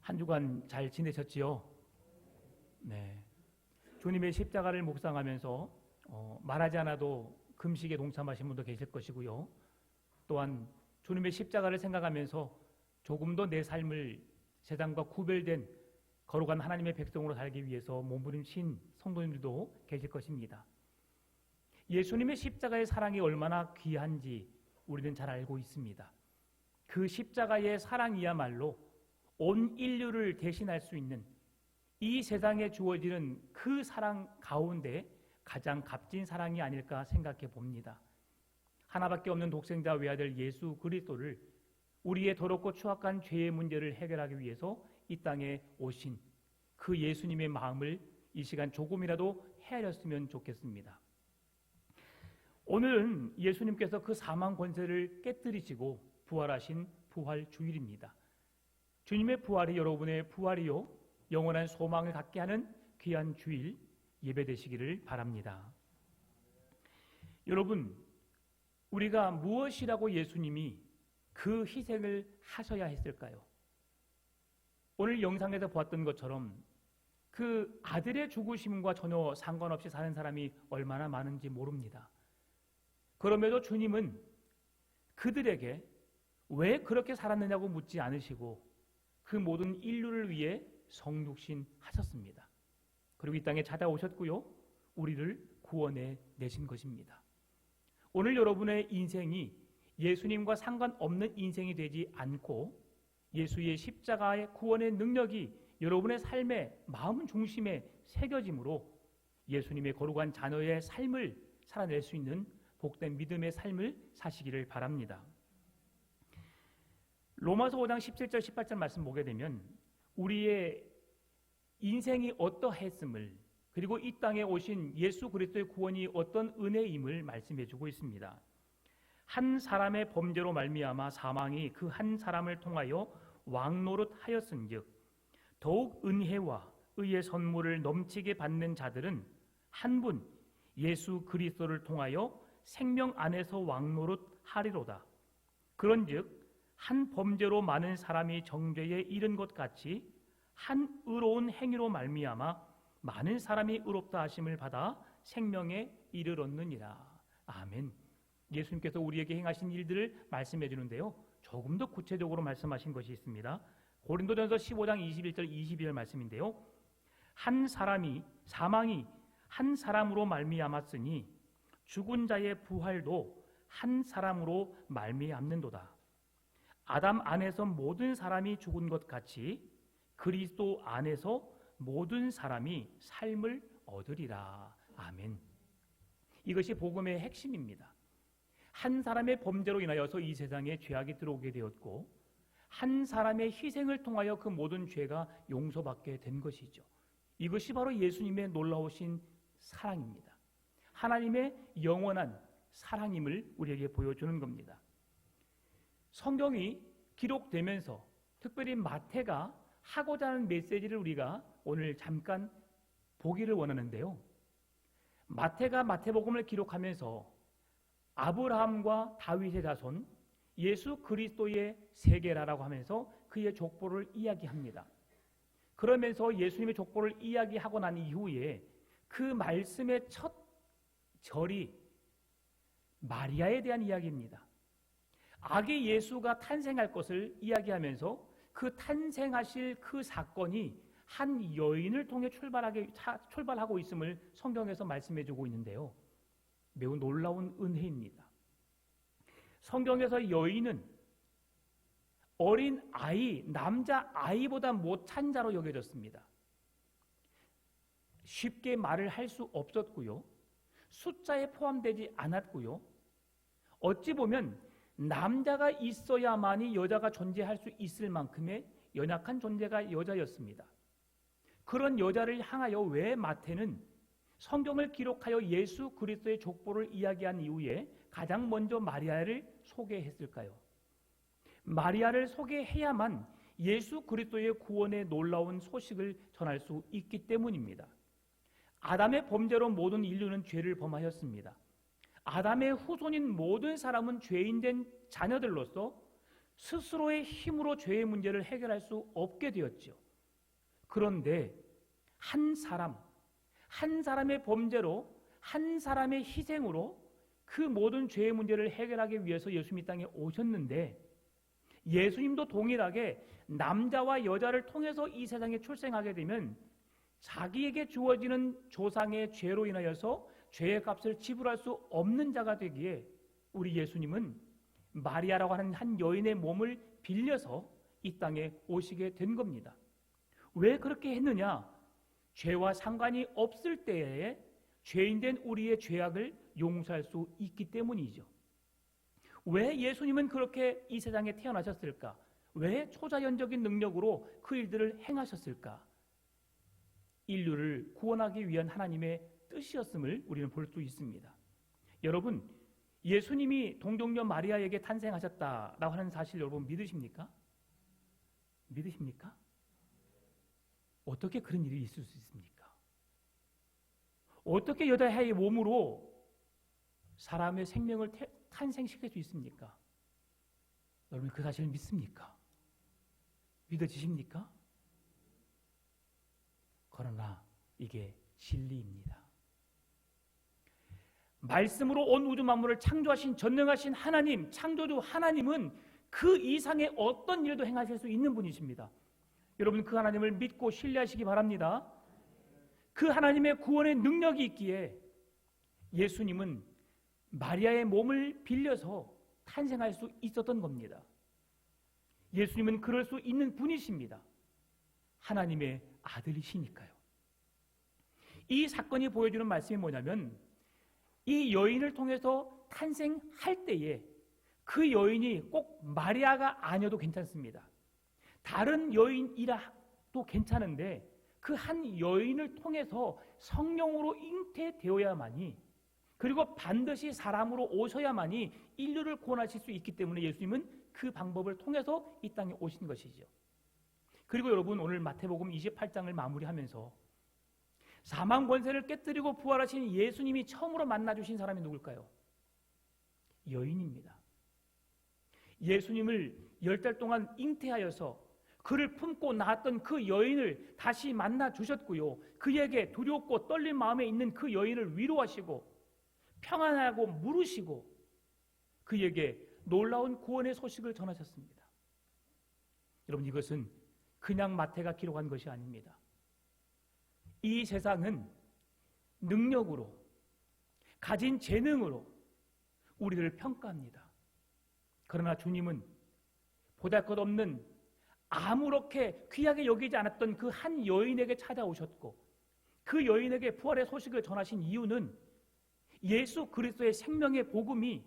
한 주간 잘 지내셨지요? 네. 주님의 십자가를 묵상하면서 말하지 않아도 금식에 동참하신 분도 계실 것이고요. 또한 주님의 십자가를 생각하면서 조금 더 내 삶을 세상과 구별된 거룩한 하나님의 백성으로 살기 위해서 몸부림친 성도님들도 계실 것입니다. 예수님의 십자가의 사랑이 얼마나 귀한지 우리는 잘 알고 있습니다. 그 십자가의 사랑이야말로 온 인류를 대신할 수 있는 이 세상에 주어지는 그 사랑 가운데 가장 값진 사랑이 아닐까 생각해 봅니다. 하나밖에 없는 독생자 외아들 예수 그리스도를 우리의 더럽고 추악한 죄의 문제를 해결하기 위해서 이 땅에 오신 그 예수님의 마음을 이 시간 조금이라도 헤아렸으면 좋겠습니다. 오늘은 예수님께서 그 사망 권세를 깨뜨리시고 부활하신 부활 주일입니다. 주님의 부활이 여러분의 부활이요 영원한 소망을 갖게 하는 귀한 주일 예배되시기를 바랍니다. 여러분, 우리가 무엇이라고 예수님이 그 희생을 하셔야 했을까요? 오늘 영상에서 보았던 것처럼 그 아들의 죽으심과 전혀 상관없이 사는 사람이 얼마나 많은지 모릅니다. 그럼에도 주님은 그들에게 왜 그렇게 살았느냐고 묻지 않으시고 그 모든 인류를 위해 성육신 하셨습니다. 그리고 이 땅에 찾아오셨고요. 우리를 구원해 내신 것입니다. 오늘 여러분의 인생이 예수님과 상관없는 인생이 되지 않고 예수의 십자가의 구원의 능력이 여러분의 삶의 마음 중심에 새겨짐으로 예수님의 거룩한 자녀의 삶을 살아낼 수 있는 복된 믿음의 삶을 사시기를 바랍니다. 로마서 5장 17절 18절 말씀 보게 되면 우리의 인생이 어떠했음을 그리고 이 땅에 오신 예수 그리스도의 구원이 어떤 은혜임을 말씀해 주고 있습니다. 한 사람의 범죄로 말미암아 사망이 그 한 사람을 통하여 왕노릇하였은즉 더욱 은혜와 의의 선물을 넘치게 받는 자들은 한 분 예수 그리스도를 통하여 생명 안에서 왕노릇하리로다. 그런즉 한 범죄로 많은 사람이 정죄에 이른 것 같이 한 의로운 행위로 말미암아 많은 사람이 의롭다 하심을 받아 생명에 이르렀느니라. 아멘. 예수님께서 우리에게 행하신 일들을 말씀해 주는데요. 조금 더 구체적으로 말씀하신 것이 있습니다. 고린도전서 15장 21절 22절 말씀인데요. 한 사람이 사망이 한 사람으로 말미암았으니 죽은 자의 부활도 한 사람으로 말미암는도다. 아담 안에서 모든 사람이 죽은 것 같이 그리스도 안에서 모든 사람이 삶을 얻으리라. 아멘. 이것이 복음의 핵심입니다. 한 사람의 범죄로 인하여서 이 세상에 죄악이 들어오게 되었고 한 사람의 희생을 통하여 그 모든 죄가 용서받게 된 것이죠. 이것이 바로 예수님의 놀라우신 사랑입니다. 하나님의 영원한 사랑임을 우리에게 보여주는 겁니다. 성경이 기록되면서 특별히 마태가 하고자 하는 메시지를 우리가 오늘 잠깐 보기를 원하는데요. 마태가 마태복음을 기록하면서 아브라함과 다윗의 자손 예수 그리스도의 세계라라고 하면서 그의 족보를 이야기합니다. 그러면서 예수님의 족보를 이야기하고 난 이후에 그 말씀의 첫 절이 마리아에 대한 이야기입니다. 아기 예수가 탄생할 것을 이야기하면서 그 탄생하실 그 사건이 한 여인을 통해 출발하고 있음을 성경에서 말씀해주고 있는데요. 매우 놀라운 은혜입니다. 성경에서 여인은 어린 아이, 남자 아이보다 못한 자로 여겨졌습니다. 쉽게 말을 할 수 없었고요. 숫자에 포함되지 않았고요. 어찌 보면 남자가 있어야만이 여자가 존재할 수 있을 만큼의 연약한 존재가 여자였습니다. 그런 여자를 향하여 왜 마태는 성경을 기록하여 예수 그리스도의 족보를 이야기한 이후에 가장 먼저 마리아를 소개했을까요? 마리아를 소개해야만 예수 그리스도의 구원의 놀라운 소식을 전할 수 있기 때문입니다. 아담의 범죄로 모든 인류는 죄를 범하였습니다. 아담의 후손인 모든 사람은 죄인된 자녀들로서 스스로의 힘으로 죄의 문제를 해결할 수 없게 되었죠. 그런데 한 사람의 범죄로, 한 사람의 희생으로 그 모든 죄의 문제를 해결하기 위해서 예수님이 땅에 오셨는데, 예수님도 동일하게 남자와 여자를 통해서 이 세상에 출생하게 되면 자기에게 주어지는 조상의 죄로 인하여서 죄의 값을 지불할 수 없는 자가 되기에 우리 예수님은 마리아라고 하는 한 여인의 몸을 빌려서 이 땅에 오시게 된 겁니다. 왜 그렇게 했느냐? 죄와 상관이 없을 때에 죄인된 우리의 죄악을 용서할 수 있기 때문이죠. 왜 예수님은 그렇게 이 세상에 태어나셨을까? 왜 초자연적인 능력으로 그 일들을 행하셨을까? 인류를 구원하기 위한 하나님의 뜻이었음을 우리는 볼 수 있습니다. 여러분, 예수님이 동정녀 마리아에게 탄생하셨다라고 하는 사실 여러분 믿으십니까? 믿으십니까? 어떻게 그런 일이 있을 수 있습니까? 어떻게 여자의 몸으로 사람의 생명을 탄생시킬 수 있습니까? 여러분 그 사실을 믿습니까? 믿어지십니까? 그러나 이게 진리입니다. 말씀으로 온 우주 만물을 창조하신 전능하신 하나님, 창조주 하나님은 그 이상의 어떤 일도 행하실 수 있는 분이십니다. 여러분 그 하나님을 믿고 신뢰하시기 바랍니다. 그 하나님의 구원의 능력이 있기에 예수님은 마리아의 몸을 빌려서 탄생할 수 있었던 겁니다. 예수님은 그럴 수 있는 분이십니다. 하나님의 아들이시니까요. 이 사건이 보여주는 말씀이 뭐냐면, 이 여인을 통해서 탄생할 때에 그 여인이 꼭 마리아가 아니어도 괜찮습니다. 다른 여인이라도 괜찮은데 그 한 여인을 통해서 성령으로 잉태되어야만이, 그리고 반드시 사람으로 오셔야만이 인류를 구원하실 수 있기 때문에 예수님은 그 방법을 통해서 이 땅에 오신 것이죠. 그리고 여러분 오늘 마태복음 28장을 마무리하면서 사망 권세를 깨뜨리고 부활하신 예수님이 처음으로 만나주신 사람이 누굴까요? 여인입니다. 예수님을 10달 동안 잉태하여서 그를 품고 낳았던 그 여인을 다시 만나 주셨고요. 그에게 두렵고 떨린 마음에 있는 그 여인을 위로하시고 평안하고 물으시고 그에게 놀라운 구원의 소식을 전하셨습니다. 여러분 이것은 그냥 마태가 기록한 것이 아닙니다. 이 세상은 능력으로, 가진 재능으로 우리를 평가합니다. 그러나 주님은 보잘것없는 아무렇게 귀하게 여기지 않았던 그 한 여인에게 찾아오셨고, 그 여인에게 부활의 소식을 전하신 이유는 예수 그리스도의 생명의 복음이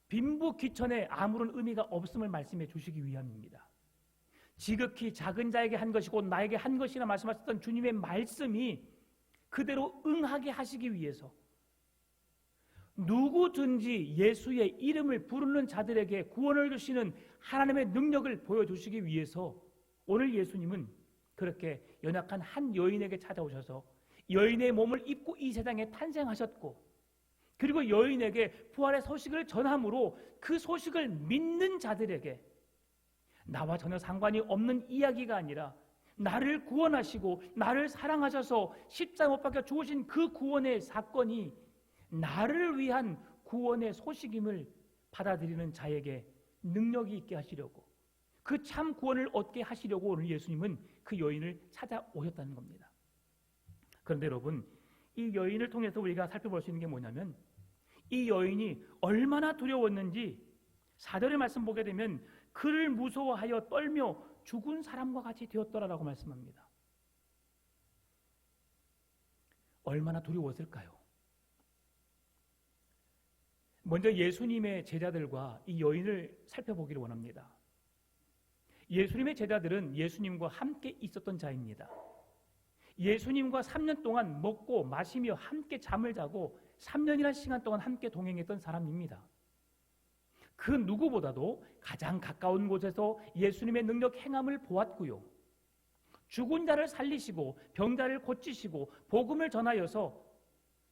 빈부귀천에 아무런 의미가 없음을 말씀해 주시기 위함입니다. 지극히 작은 자에게 한 것이고 나에게 한 것이라 말씀하셨던 주님의 말씀이 그대로 응하게 하시기 위해서, 누구든지 예수의 이름을 부르는 자들에게 구원을 주시는 하나님의 능력을 보여주시기 위해서 오늘 예수님은 그렇게 연약한 한 여인에게 찾아오셔서 여인의 몸을 입고 이 세상에 탄생하셨고, 그리고 여인에게 부활의 소식을 전함으로 그 소식을 믿는 자들에게 나와 전혀 상관이 없는 이야기가 아니라 나를 구원하시고 나를 사랑하셔서 십자가 못 박혀 죽으신 그 구원의 사건이 나를 위한 구원의 소식임을 받아들이는 자에게 능력이 있게 하시려고, 그 참 구원을 얻게 하시려고 오늘 예수님은 그 여인을 찾아오셨다는 겁니다. 그런데 여러분, 이 여인을 통해서 우리가 살펴볼 수 있는 게 뭐냐면, 이 여인이 얼마나 두려웠는지 4절의 말씀 보게 되면 그를 무서워하여 떨며 죽은 사람과 같이 되었더라라고 말씀합니다. 얼마나 두려웠을까요? 먼저 예수님의 제자들과 이 여인을 살펴보기를 원합니다. 예수님의 제자들은 예수님과 함께 있었던 자입니다. 예수님과 3년 동안 먹고 마시며 함께 잠을 자고 3년이라는 시간 동안 함께 동행했던 사람입니다. 그 누구보다도 가장 가까운 곳에서 예수님의 능력 행함을 보았고요. 죽은 자를 살리시고 병자를 고치시고 복음을 전하여서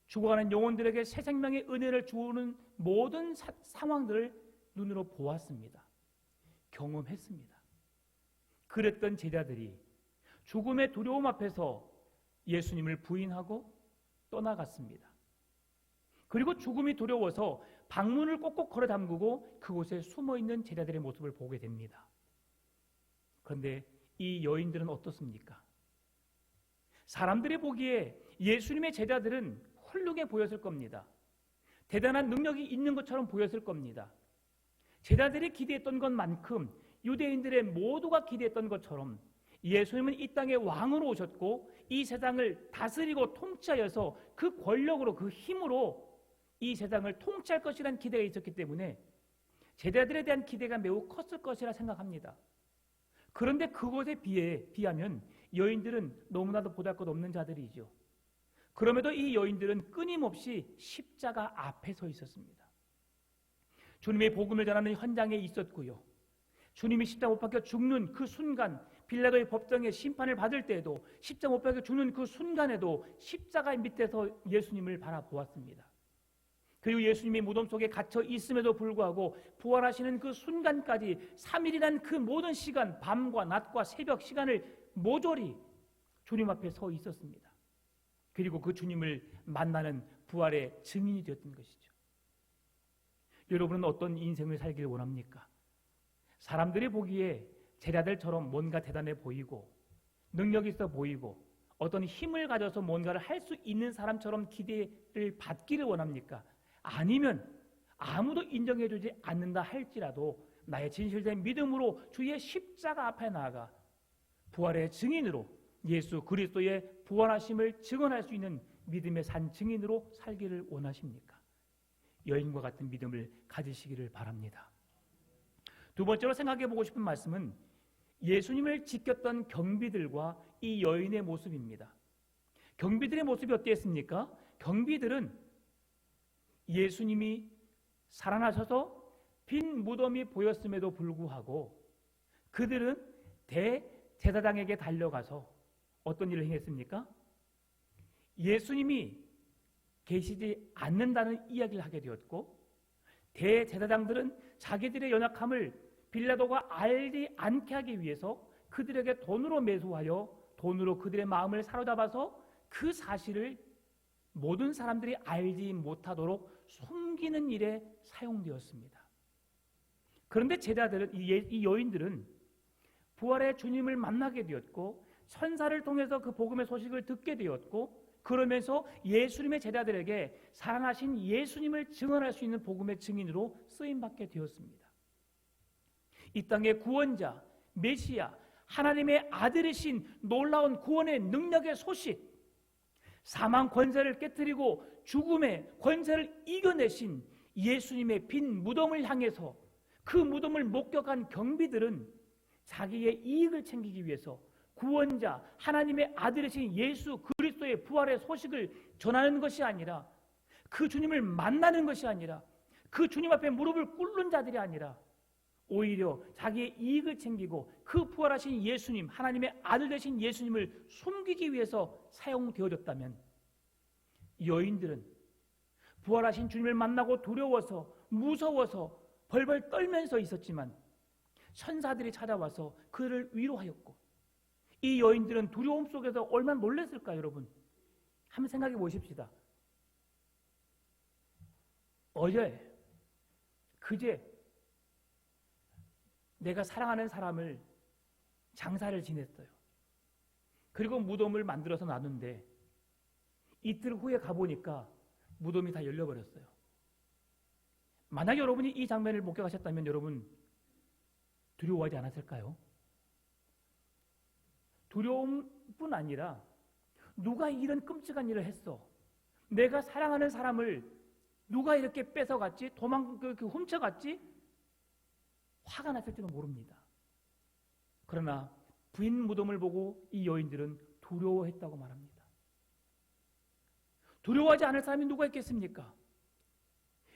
죽어가는 영혼들에게 새 생명의 은혜를 주는 모든 상황들을 눈으로 보았습니다. 경험했습니다. 그랬던 제자들이 죽음의 두려움 앞에서 예수님을 부인하고 떠나갔습니다. 그리고 죽음이 두려워서 방문을 꼭꼭 걸어 잠그고 그곳에 숨어있는 제자들의 모습을 보게 됩니다. 그런데 이 여인들은 어떻습니까? 사람들이 보기에 예수님의 제자들은 훌륭해 보였을 겁니다. 대단한 능력이 있는 것처럼 보였을 겁니다. 제자들이 기대했던 것만큼 유대인들의 모두가 기대했던 것처럼 예수님은 이 땅에 왕으로 오셨고 이 세상을 다스리고 통치하여서 그 권력으로 그 힘으로 이 세상을 통치할 것이라는 기대가 있었기 때문에 제자들에 대한 기대가 매우 컸을 것이라 생각합니다. 그런데 그것에 비하면 여인들은 너무나도 보잘것없는 자들이죠. 그럼에도 이 여인들은 끊임없이 십자가 앞에 서 있었습니다. 주님의 복음을 전하는 현장에 있었고요. 주님이 십자가 못 박혀 죽는 그 순간, 빌라도의 법정에 심판을 받을 때에도 십자가 못 박혀 죽는 그 순간에도 십자가 밑에서 예수님을 바라보았습니다. 그리고 예수님이 무덤 속에 갇혀 있음에도 불구하고 부활하시는 그 순간까지 3일이란 그 모든 시간, 밤과 낮과 새벽 시간을 모조리 주님 앞에 서 있었습니다. 그리고 그 주님을 만나는 부활의 증인이 되었던 것이죠. 여러분은 어떤 인생을 살기를 원합니까? 사람들이 보기에 제자들처럼 뭔가 대단해 보이고 능력 있어 보이고 어떤 힘을 가져서 뭔가를 할 수 있는 사람처럼 기대를 받기를 원합니까? 아니면 아무도 인정해주지 않는다 할지라도 나의 진실된 믿음으로 주의 십자가 앞에 나아가 부활의 증인으로 예수 그리스도의 부활하심을 증언할 수 있는 믿음의 산 증인으로 살기를 원하십니까? 여인과 같은 믿음을 가지시기를 바랍니다. 두 번째로 생각해 보고 싶은 말씀은 예수님을 지켰던 경비들과 이 여인의 모습입니다. 경비들의 모습이 어땠습니까? 경비들은 예수님이 살아나셔서 빈 무덤이 보였음에도 불구하고 그들은 대제사장에게 달려가서 어떤 일을 행했습니까? 예수님이 계시지 않는다는 이야기를 하게 되었고 대제사장들은 자기들의 연약함을 빌라도가 알지 않게 하기 위해서 그들에게 돈으로 매수하여 돈으로 그들의 마음을 사로잡아서 그 사실을 모든 사람들이 알지 못하도록 숨기는 일에 사용되었습니다. 그런데 제자들은 이 여인들은 부활의 주님을 만나게 되었고 천사를 통해서 그 복음의 소식을 듣게 되었고 그러면서 예수님의 제자들에게 살아나신 예수님을 증언할 수 있는 복음의 증인으로 쓰임받게 되었습니다. 이 땅의 구원자, 메시아, 하나님의 아들이신 놀라운 구원의 능력의 소식, 사망 권세를 깨뜨리고 죽음의 권세를 이겨내신 예수님의 빈 무덤을 향해서 그 무덤을 목격한 경비들은 자기의 이익을 챙기기 위해서 구원자, 하나님의 아들이신 예수 그리스도의 부활의 소식을 전하는 것이 아니라 그 주님을 만나는 것이 아니라 그 주님 앞에 무릎을 꿇는 자들이 아니라 오히려 자기의 이익을 챙기고 그 부활하신 예수님, 하나님의 아들 되신 예수님을 숨기기 위해서 사용되어졌다면 여인들은 부활하신 주님을 만나고 두려워서 무서워서 벌벌 떨면서 있었지만 천사들이 찾아와서 그를 위로하였고 이 여인들은 두려움 속에서 얼마나 놀랐을까 여러분? 한번 생각해 보십시다. 어제, 그제 내가 사랑하는 사람을 장사를 지냈어요. 그리고 무덤을 만들어서 놨는데 이틀 후에 가보니까 무덤이 다 열려버렸어요. 만약 여러분이 이 장면을 목격하셨다면 여러분 두려워하지 않았을까요? 두려움뿐 아니라 누가 이런 끔찍한 일을 했어? 내가 사랑하는 사람을 누가 이렇게 뺏어갔지? 훔쳐갔지? 화가 났을지도 모릅니다. 그러나 빈 무덤을 보고 이 여인들은 두려워했다고 말합니다. 두려워하지 않을 사람이 누가 있겠습니까?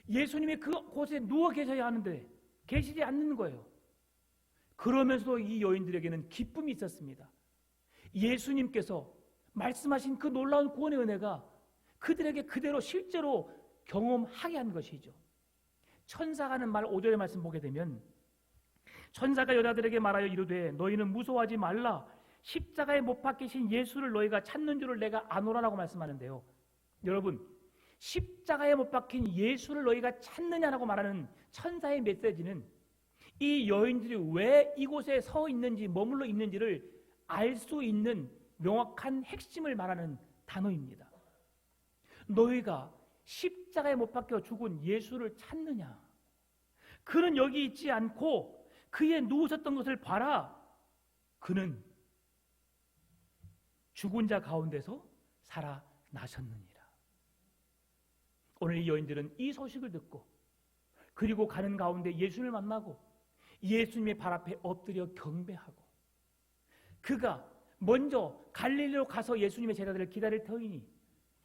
예수님이 그곳에 누워 계셔야 하는데 계시지 않는 거예요. 그러면서도 이 여인들에게는 기쁨이 있었습니다. 예수님께서 말씀하신 그 놀라운 구원의 은혜가 그들에게 그대로 실제로 경험하게 한 것이죠. 천사가 하는 말 5절의 말씀 보게 되면 천사가 여자들에게 말하여 이르되 너희는 무서워하지 말라. 십자가에 못 박히신 예수를 너희가 찾는 줄을 내가 아노라라고 말씀하는데요. 여러분, 십자가에 못 박힌 예수를 너희가 찾느냐라고 말하는 천사의 메시지는 이 여인들이 왜 이곳에 서 있는지, 머물러 있는지를 알 수 있는 명확한 핵심을 말하는 단어입니다. 너희가 십자가에 못 박혀 죽은 예수를 찾느냐? 그는 여기 있지 않고 그의 누우셨던 것을 봐라. 그는 죽은 자 가운데서 살아나셨느니라. 오늘 이 여인들은 이 소식을 듣고 그리고 가는 가운데 예수님을 만나고 예수님의 발 앞에 엎드려 경배하고 그가 먼저 갈릴리로 가서 예수님의 제자들을 기다릴 터이니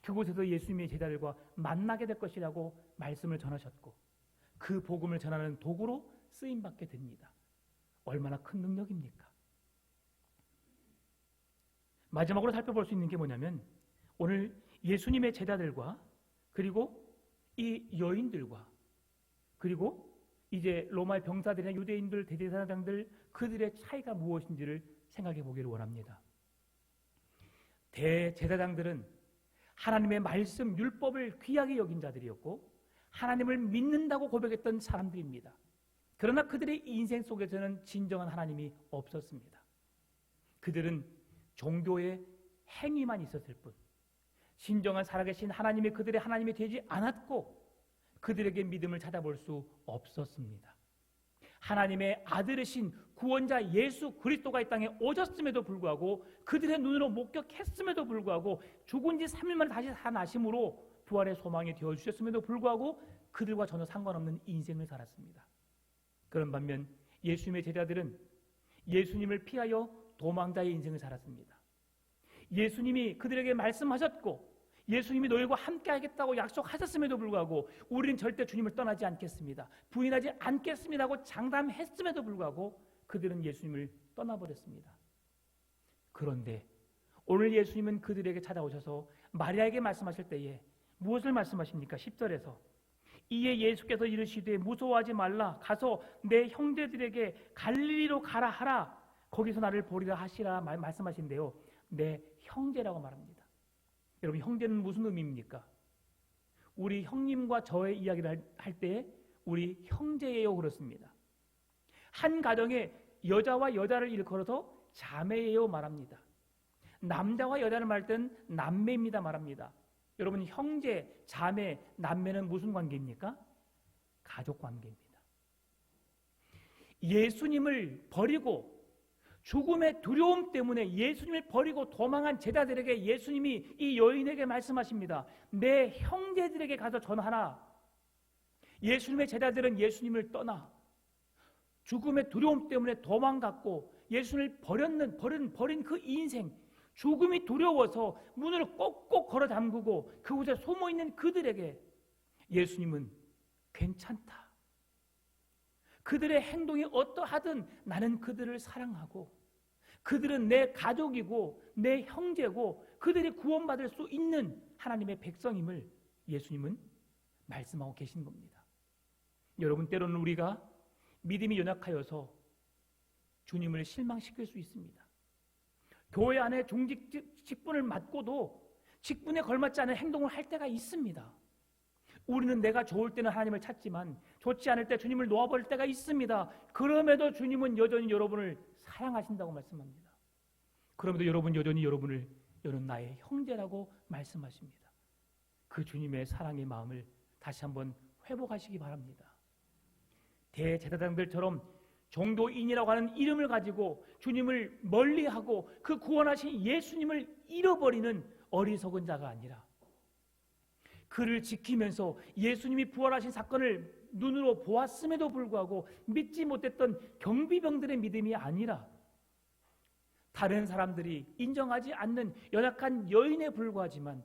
그곳에서 예수님의 제자들과 만나게 될 것이라고 말씀을 전하셨고 그 복음을 전하는 도구로 쓰임받게 됩니다. 얼마나 큰 능력입니까? 마지막으로 살펴볼 수 있는 게 뭐냐면 오늘 예수님의 제자들과 그리고 이 여인들과 그리고 이제 로마의 병사들이나 유대인들, 대제사장들 그들의 차이가 무엇인지를 생각해 보기를 원합니다. 대제사장들은 하나님의 말씀, 율법을 귀하게 여긴 자들이었고 하나님을 믿는다고 고백했던 사람들입니다. 그러나 그들의 인생 속에서는 진정한 하나님이 없었습니다. 그들은 종교의 행위만 있었을 뿐 진정한 살아계신 하나님이 그들의 하나님이 되지 않았고 그들에게 믿음을 찾아볼 수 없었습니다. 하나님의 아들이신 구원자 예수 그리스도가 이 땅에 오셨음에도 불구하고 그들의 눈으로 목격했음에도 불구하고 죽은 지 3일 만에 다시 살아나심으로 부활의 소망이 되어주셨음에도 불구하고 그들과 전혀 상관없는 인생을 살았습니다. 그런 반면 예수님의 제자들은 예수님을 피하여 도망자의 인생을 살았습니다. 예수님이 그들에게 말씀하셨고 예수님이 너희와 함께 하겠다고 약속하셨음에도 불구하고 우리는 절대 주님을 떠나지 않겠습니다. 부인하지 않겠습니다고 장담했음에도 불구하고 그들은 예수님을 떠나버렸습니다. 그런데 오늘 예수님은 그들에게 찾아오셔서 마리아에게 말씀하실 때에 무엇을 말씀하십니까? 10절에서 이에 예수께서 이르시되 무서워하지 말라. 가서 내 형제들에게 갈릴리로 가라 하라. 거기서 나를 보리라 하시라 말씀하신대요. 내 형제라고 말합니다. 여러분, 형제는 무슨 의미입니까? 우리 형님과 저의 이야기를 할 때 우리 형제예요 그렇습니다. 한 가정에 여자와 여자를 일컬어서 자매예요 말합니다. 남자와 여자를 말할 때는 남매입니다 말합니다. 여러분, 형제, 자매, 남매는 무슨 관계입니까? 가족 관계입니다. 예수님을 버리고 죽음의 두려움 때문에 예수님을 버리고 도망한 제자들에게 예수님이 이 여인에게 말씀하십니다. 내 형제들에게 가서 전하라. 예수님의 제자들은 예수님을 떠나 죽음의 두려움 때문에 도망갔고 예수님을 버린 그 인생, 죽음이 두려워서 문을 꼭꼭 걸어 잠그고 그곳에 숨어있는 그들에게 예수님은 괜찮다. 그들의 행동이 어떠하든 나는 그들을 사랑하고 그들은 내 가족이고 내 형제고 그들이 구원받을 수 있는 하나님의 백성임을 예수님은 말씀하고 계신 겁니다. 여러분, 때로는 우리가 믿음이 연약하여서 주님을 실망시킬 수 있습니다. 교회 안에 직분을 맡고도 직분에 걸맞지 않은 행동을 할 때가 있습니다. 우리는 내가 좋을 때는 하나님을 찾지만 좋지 않을 때 주님을 놓아버릴 때가 있습니다. 그럼에도 주님은 여전히 여러분을 사랑하신다고 말씀합니다. 그럼에도 여러분이 여러분을 너는 나의 형제라고 말씀하십니다. 그 주님의 사랑의 마음을 다시 한번 회복하시기 바랍니다. 대제사장들처럼 종교인이라고 하는 이름을 가지고 주님을 멀리하고 그 구원하신 예수님을 잃어버리는 어리석은 자가 아니라 그를 지키면서 예수님이 부활하신 사건을 눈으로 보았음에도 불구하고 믿지 못했던 경비병들의 믿음이 아니라 다른 사람들이 인정하지 않는 연약한 여인에 불과하지만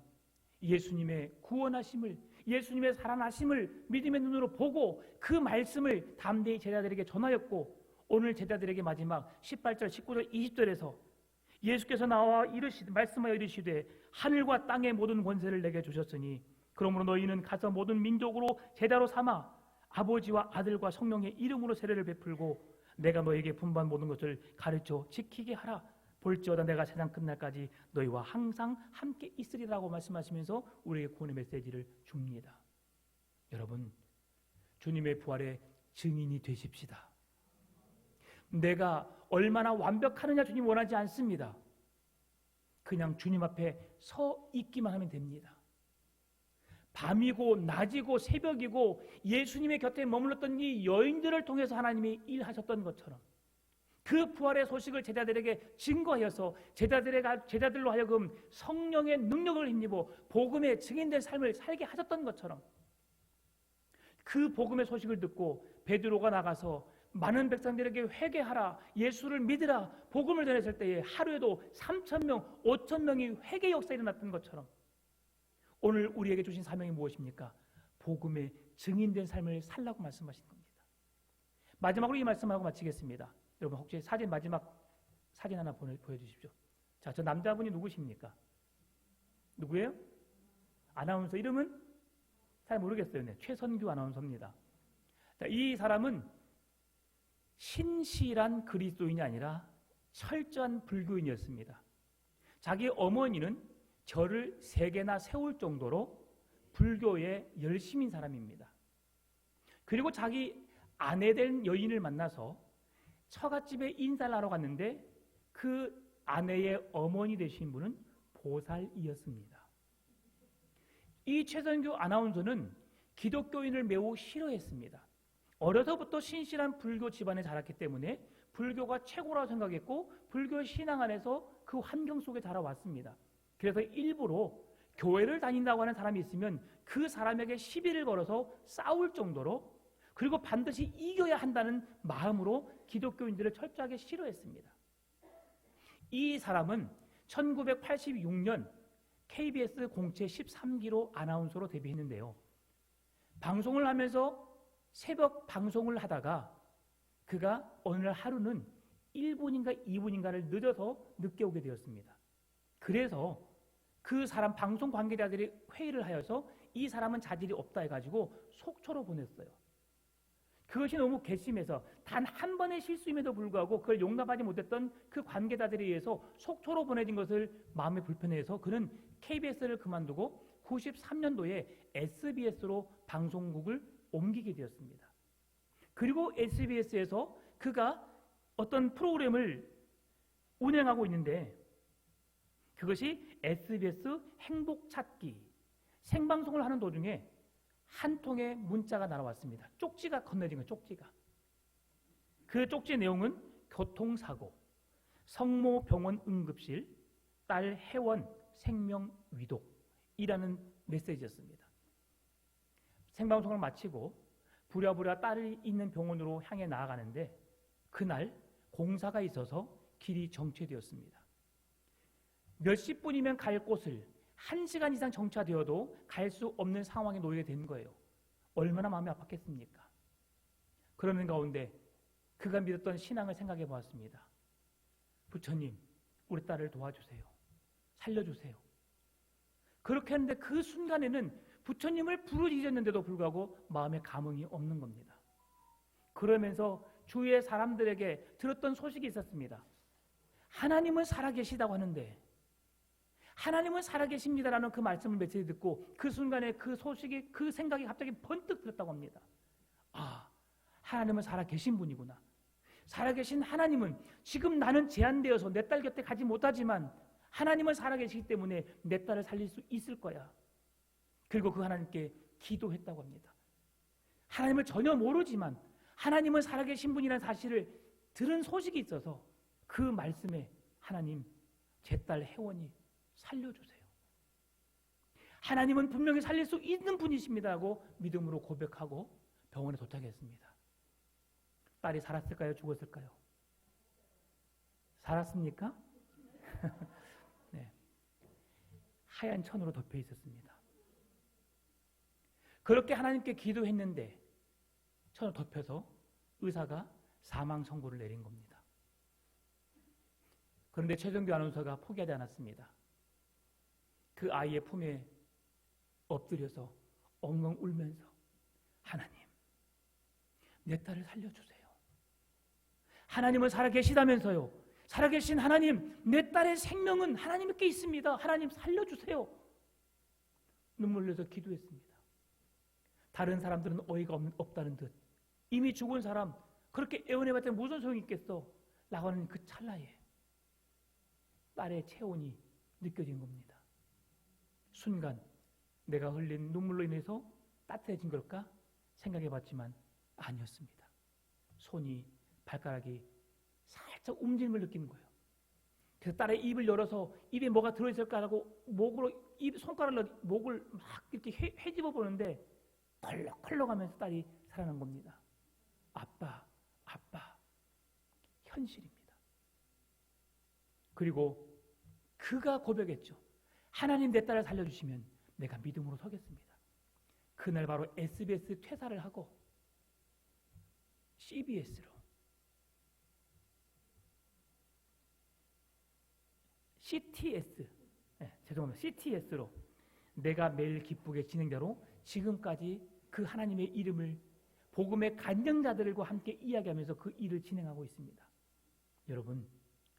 예수님의 구원하심을, 예수님의 살아나심을 믿음의 눈으로 보고 그 말씀을 담대히 제자들에게 전하였고 오늘 제자들에게 마지막 18절, 19절, 20절에서 예수께서 나와 말씀하여 이르시되 하늘과 땅의 모든 권세를 내게 주셨으니 그러므로 너희는 가서 모든 민족으로 제자로 삼아 아버지와 아들과 성령의 이름으로 세례를 베풀고 내가 너에게 분부한 모든 것을 가르쳐 지키게 하라. 볼지어다 내가 세상 끝날까지 너희와 항상 함께 있으리라고 말씀하시면서 우리에게 구원의 메시지를 줍니다. 여러분, 주님의 부활의 증인이 되십시다. 내가 얼마나 완벽하느냐 주님 원하지 않습니다. 그냥 주님 앞에 서 있기만 하면 됩니다. 밤이고 낮이고 새벽이고 예수님의 곁에 머물렀던 이 여인들을 통해서 하나님이 일하셨던 것처럼 그 부활의 소식을 제자들에게 증거하여서 제자들로 하여금 성령의 능력을 힘입어 복음의 증인된 삶을 살게 하셨던 것처럼 그 복음의 소식을 듣고 베드로가 나가서 많은 백성들에게 회개하라, 예수를 믿으라, 복음을 전했을 때에 하루에도 3,000명, 5,000명이 회개 역사가 일어났던 것처럼 오늘 우리에게 주신 사명이 무엇입니까? 복음의 증인된 삶을 살라고 말씀하신 겁니다. 마지막으로 이 말씀하고 마치겠습니다. 여러분 혹시 마지막 사진 하나 보여주십시오. 자, 저 남자분이 누구십니까? 누구예요? 아나운서 이름은? 잘 모르겠어요. 네, 최선규 아나운서입니다. 자, 이 사람은 신실한 그리스도인이 아니라 철저한 불교인이었습니다. 자기 어머니는 절을 3개나 세울 정도로 불교에 열심인 사람입니다. 그리고 자기 아내 된 여인을 만나서 처갓집에 인사를 하러 갔는데 그 아내의 어머니 되신 분은 보살이었습니다. 이 최선규 아나운서는 기독교인을 매우 싫어했습니다. 어려서부터 신실한 불교 집안에 자랐기 때문에 불교가 최고라고 생각했고 불교 신앙 안에서 그 환경 속에 자라왔습니다. 그래서 일부러 교회를 다닌다고 하는 사람이 있으면 그 사람에게 시비를 걸어서 싸울 정도로 그리고 반드시 이겨야 한다는 마음으로 기독교인들을 철저하게 싫어했습니다. 이 사람은 1986년 KBS 공채 13기로 아나운서로 데뷔했는데요. 방송을 하면서 새벽 방송을 하다가 그가 어느 날 하루는 1분인가 2분인가를 늦어서 늦게 오게 되었습니다. 그래서 그 사람 방송 관계자들이 회의를 하여서 이 사람은 자질이 없다 해가지고 속초로 보냈어요. 그것이 너무 괘씸해서 단 한 번의 실수임에도 불구하고 그걸 용납하지 못했던 그 관계자들에 의해서 속초로 보내진 것을 마음에 불편해서 그는 KBS를 그만두고 93년도에 SBS로 방송국을 옮기게 되었습니다. 그리고 SBS에서 그가 어떤 프로그램을 운영하고 있는데 그것이 SBS 행복찾기 생방송을 하는 도중에 한 통의 문자가 날아왔습니다. 쪽지가 건네진 거예요. 쪽지가. 그 쪽지 내용은 교통사고, 성모 병원 응급실, 딸 혜원 생명위독이라는 메시지였습니다. 생방송을 마치고 부랴부랴 딸이 있는 병원으로 향해 나아가는데 그날 공사가 있어서 길이 정체되었습니다. 몇십 분이면 갈 곳을 1시간 이상 정차되어도 갈 수 없는 상황에 놓이게 된 거예요. 얼마나 마음이 아팠겠습니까? 그러는 가운데 그가 믿었던 신앙을 생각해 보았습니다. 부처님, 우리 딸을 도와주세요. 살려주세요. 그렇게 했는데 그 순간에는 부처님을 부르짖었는데도 불구하고 마음에 감흥이 없는 겁니다. 그러면서 주위의 사람들에게 들었던 소식이 있었습니다. 하나님은 살아계시다고 하는데 하나님은 살아계십니다라는 그 말씀을 메시지 듣고 그 순간에 그 소식이 그 생각이 갑자기 번뜩 들었다고 합니다. 아, 하나님은 살아계신 분이구나. 살아계신 하나님은 지금 나는 제한되어서 내 딸 곁에 가지 못하지만 하나님은 살아계시기 때문에 내 딸을 살릴 수 있을 거야. 그리고 그 하나님께 기도했다고 합니다. 하나님을 전혀 모르지만 하나님은 살아계신 분이라는 사실을 들은 소식이 있어서 그 말씀에 하나님, 제 딸 혜원이 살려주세요. 하나님은 분명히 살릴 수 있는 분이십니다 하고 믿음으로 고백하고 병원에 도착했습니다. 딸이 살았을까요? 죽었을까요? 살았습니까? 네. 하얀 천으로 덮여 있었습니다. 그렇게 하나님께 기도했는데 천으로 덮여서 의사가 사망 선고를 내린 겁니다. 그런데 최선규 아나운서가 포기하지 않았습니다. 그 아이의 품에 엎드려서 엉엉 울면서 하나님, 내 딸을 살려주세요. 하나님은 살아계시다면서요. 살아계신 하나님, 내 딸의 생명은 하나님께 있습니다. 하나님 살려주세요. 눈물 흘려서 기도했습니다. 다른 사람들은 어이가 없다는 듯 이미 죽은 사람 그렇게 애원해봤자 무슨 소용이 있겠어 라고 하는 그 찰나에 딸의 체온이 느껴진 겁니다. 순간 내가 흘린 눈물로 인해서 따뜻해진 걸까 생각해봤지만 아니었습니다. 손이 발가락이 살짝 움직임을 걸 느끼는 거예요. 그래서 딸의 입을 열어서 입에 뭐가 들어있을까 하고 목으로 손가락으로 목을 막 이렇게 헤집어 보는데 컬럭컬럭하면서 딸이 살아난 겁니다. 아빠, 현실입니다. 그리고 그가 고백했죠. 하나님 내 딸을 살려주시면 내가 믿음으로 서겠습니다. 그날 바로 SBS 퇴사를 하고 CBS로 CTS로 내가 매일 기쁘게 진행자로 지금까지 그 하나님의 이름을 복음의 간증자들과 함께 이야기하면서 그 일을 진행하고 있습니다. 여러분,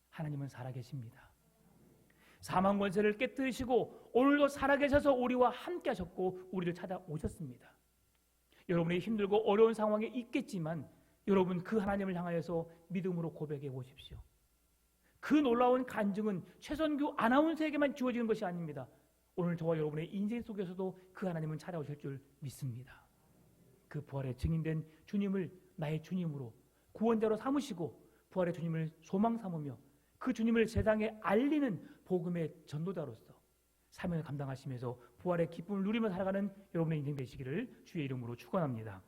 하나님은 살아계십니다. 사망 권세를 깨뜨리시고 오늘도 살아계셔서 우리와 함께 하셨고 우리를 찾아오셨습니다. 여러분이 힘들고 어려운 상황에 있겠지만 여러분 그 하나님을 향하여서 믿음으로 고백해 보십시오. 그 놀라운 간증은 최선규 아나운서에게만 주어지는 것이 아닙니다. 오늘 저와 여러분의 인생 속에서도 그 하나님은 찾아오실 줄 믿습니다. 그 부활의 증인된 주님을 나의 주님으로 구원자로 삼으시고 부활의 주님을 소망 삼으며 그 주님을 세상에 알리는 복음의 전도자로서 사명을 감당하시면서 부활의 기쁨을 누리며 살아가는 여러분의 인생 되시기를 주의 이름으로 축원합니다.